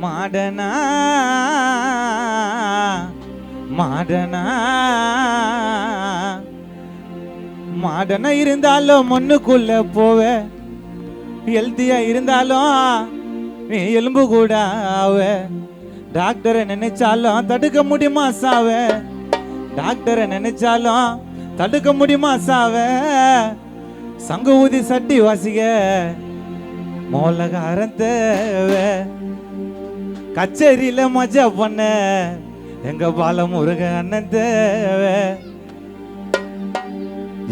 மாடனா மாடனா மாடனா இருந்தாலும் மண்ணுக்குள்ள போவ, ஹெல்த்தியா இருந்தாலும் நீ எலும்பு கூட ஆவ. டாக்டரை நினைச்சாலும் தடுக்க முடியுமா சாவ, டாக்டரை நினைச்சாலும் தடுக்க முடியுமா சாவ. சங்கு ஊதி சட்டி வாசிக்க மோலகாரன் தேவ, கச்சேரியில மஜா பண்ண எங்க பாலமுருக அண்ணன் தேவ.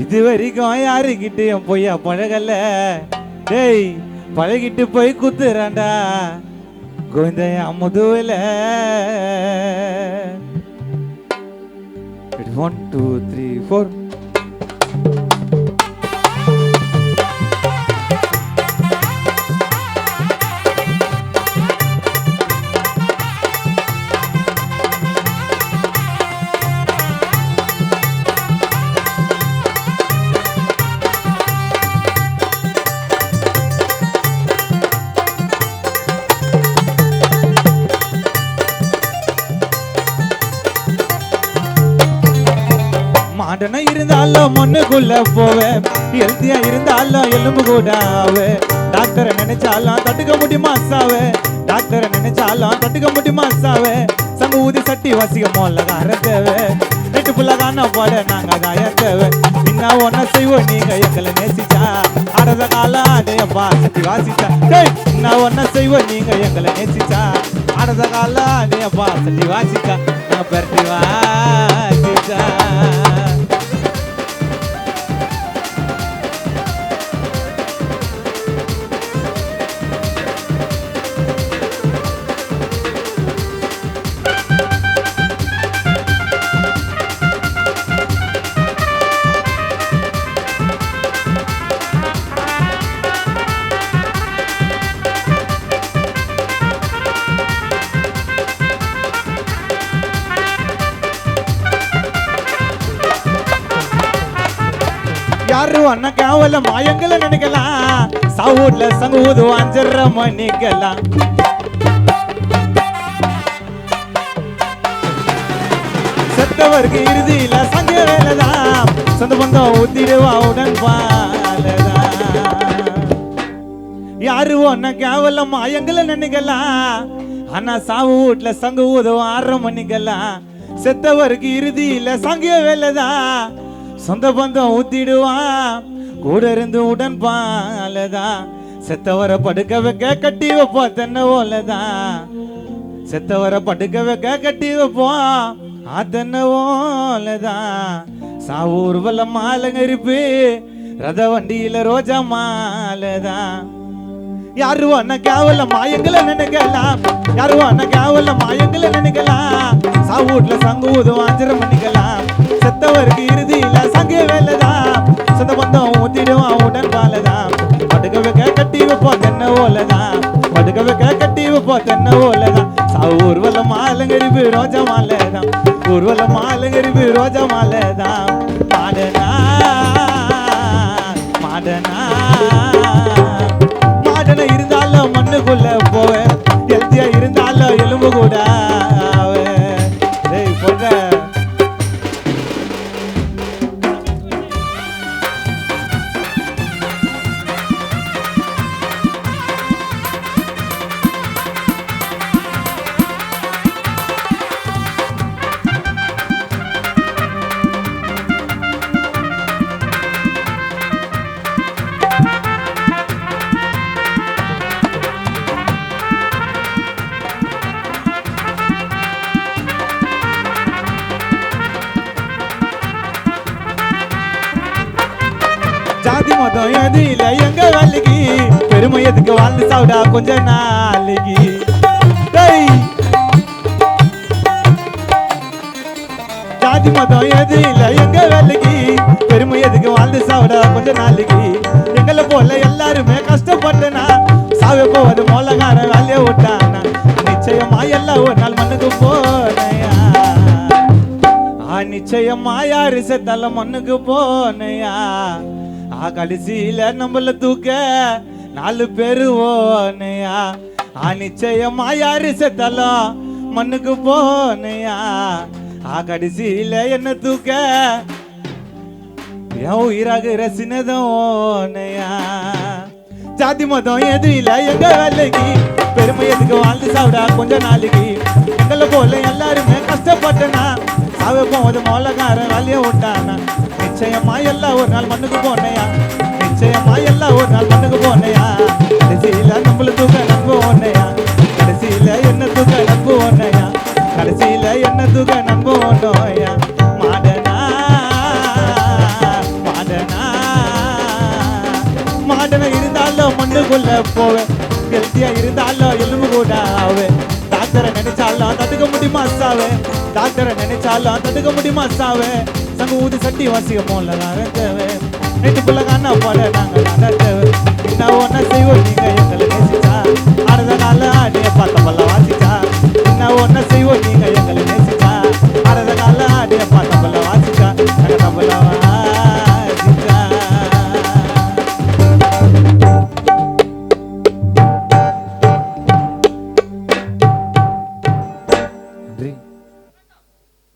இது வரைக்கும் யாருக்கிட்டையும் பொய்யா பழகல, டேய் பழகிட்டு போய் குத்துறாண்டா கோவிந்தையா முதுவில. 1 2 3 4 மாடனா இருந்தாலும் மண்ணுக்குள்ள போவேன், ஹெல்த்தியா இருந்தாலும் எலும்பு கூட ஆவே. டாக்டரை நினைச்சாலும் தட்டுக்க முடியுமா சாவே, டாக்டரை நினைச்சாலும் தட்டுக்க முடியுமா சாவே. சங்கு ஊதி சட்டி வாசிக்க மோலகார தேவை, நெட்டு புள்ள காண பாட நாங்க காய தேவை. என்ன ஒன்ன செய்வோம் நீங்க எங்களை நேசிச்சா, ஆடத காலம் அதையப்பா சட்டி வாசிச்சா. என்ன ஒன்ன செய்வோம் நீங்க எங்களை நேசிச்சா, ஆடத காலம் அதையப்பா சட்டி வாசிச்சா. நான் பெருட்டி வாசிச்சா. யாரு அண்ணா காவல மாயங்களை நினைக்கலாம், சவுட்ல சங்கூது 5:30 மணிக்கெல்லாம். செத்தவருக்கு இறுதியில சங்க வேலைதான், சொந்த பந்தம் ஊத்திடுவா உடன் பாலதான். யாரு அண்ணா காவல மாயங்களை நினைக்கலாம், ஆனா சாவு வீட்டுல சங்கு ஊதும் 6:30 மணிக்கெல்லாம். செத்தவருக்கு இறுதியில சங்க வேலைதான், சொந்த பந்தம் ஊத்திடுவான் கூட இருந்து உடன் பாலதான். செத்தவரை படுக்க வைக்க கட்டி வைப்போம் தென்னை ஓலதான், செத்தவரை படுக்க வைக்க கட்டி வைப்போம் தென்னை ஓலதான். சாவு ஊர்வலம் மாலங்கரிப்பு ரத வண்டியில ரோஜா மாலதான். யாரு அண்ணா கேவல மாயங்களை நினைக்கலாம், யாரு அண்ணா கேவல மாயங்களை நினைக்கலாம். சாவூட்ல சங்கு ஊதும் 5:30 மணிக்கெல்லாம். செத்தவருக்கு இறுதியில சங்க வேலைதான், சொந்த பந்தம் ஊத்திடுவான் உடன் பாலதான். படுக்க வைக்க கட்டி வைப்போம் தென்னை ஓலதான், படுக்க வைக்க கட்டி வைப்போம் தென்னை ஓலதான். சாவு ஊர்வலம் மாலங்கரிப்பு ரோஜா மாலைதான், ஊர்வலம் மாலங்கரிப்பு ரோஜா மாலைதான். மாடனா மாடனா மாடனா இருந்தாலும் மண்ணுக்குள்ள போவேன், ஹெல்த்தியா இருந்தாலும் எலும்பு கூட ஆவே. டேய் போங்க. ஜாதி மதம் எது இல்ல எங்க வேலைக்கு, பெருமை எதுக்கு வாழ்ந்து சாவிடா கொஞ்ச நாளைக்கு. ஜாதி மதம் எது இல்ல எங்க வேலைக்கு, பெருமை எதுக்கு வாழ்ந்து சாவிடா கொஞ்ச நாளைக்கு. எங்களை போல எல்லாருமே கஷ்டப்பட்டனா, சாவே போவது மோலகார வேலையை விட்டானா. நிச்சயமா எல்லாம் ஒரு நாள் மண்ணுக்கு போனையா, நிச்சயமா யாரு செத்தால மண்ணுக்கு போனையா. கடைசியில நம்மள தூக்க 4 பேரு ஓனையா. நிச்சயமா யாரு செத்தாலும் மண்ணுக்கு போனையா கடைசியில என்ன தூக்க என் உயிராக ரசினதோனையா ஜாதி மதம் எதுவும் இல்ல எங்க வேலைக்கு பெருமை எதுக்கு வாழ்ந்து சாப்பிடா கொஞ்ச நாளைக்கு எங்களை போல எல்லாருமே கஷ்டப்பட்டனா சாவ போவது மோலகார வேலையை விட்டானா நிச்சயமா எல்லாம் ஒரு நாள் மண்ணுக்கு போனையா நிச்சயமா எல்லாம் ஒரு நாள் மண்ணுக்கு போனையா கடைசியில நம்மள தூக்க நம்பு ஒன்னையா கடைசியில என்ன தூக்க நம்பு ஒன்னையா கடைசியில என்ன தூக்க நம்பு ஒன்னையா மாடனா மாடனா மாடனா இருந்தாலும் மண்ணுக்குள்ள போவேன் ஹெல்த்தியா இருந்தாலும் எலும்பு கூட ஆவேன் டாக்டரை நினைச்சாலும் தடுக்க முடியுமா சாவே டாக்டரை நினைச்சாலும் தடுக்க முடியுமா சாவே சங்க ஊதி சட்டி வாசிக்க போல தேவை நைட்டுக்குள்ள காணா போட நாங்க தேவை என்ன ஒன்னா செய்வோம் நீங்க எங்களை நேசிச்சா அடுத்த நாள் ஆடிய பார்த்த பல்ல வாசிச்சா என்ன ஒன்னா செய்வோம் நீங்க